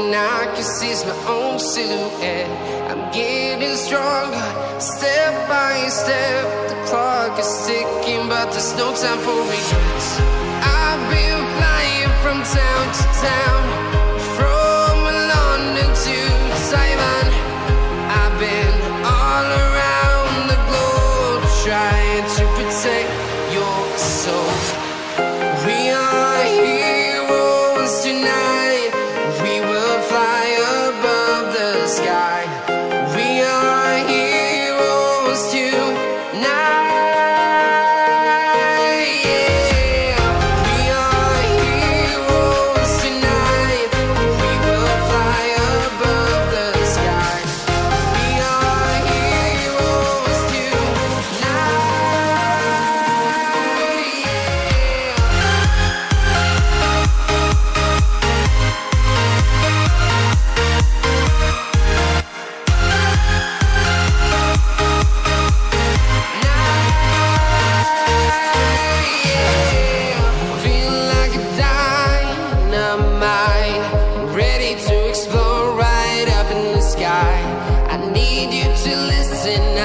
and I can seize my own silhouette. I'm getting stronger, step by step. The clock is ticking, but there's no time for regrets. I've been flying from town to town, from London to Taiwan. I've been all around the globe, trying to protect your soul. We are heroes tonight. We will fly above the sky. We are heroes tonight. Ready to explore right up in the sky. I need you to listen